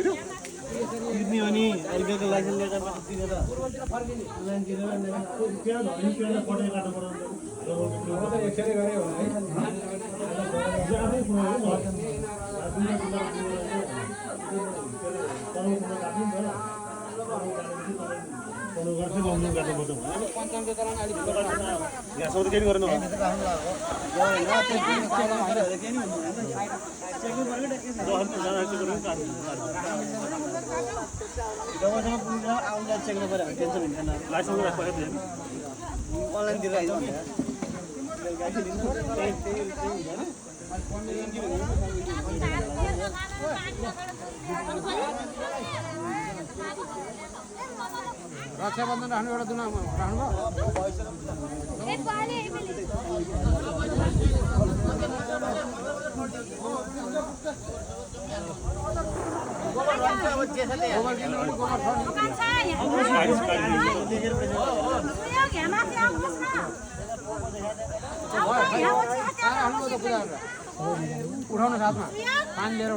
kidney अनि अर्काको licence लिएर पछि तिरेर लाइन तिरेर त्यहाँ धनी त्यहाँ पठाइ काट्नु पर्यो एकछिन गरे हो है आफै पुऱ्यायो रक्षाबन्धन राख्नु एउटा दुना राख्नुभयो उठाउनु साथमा पानी लिएर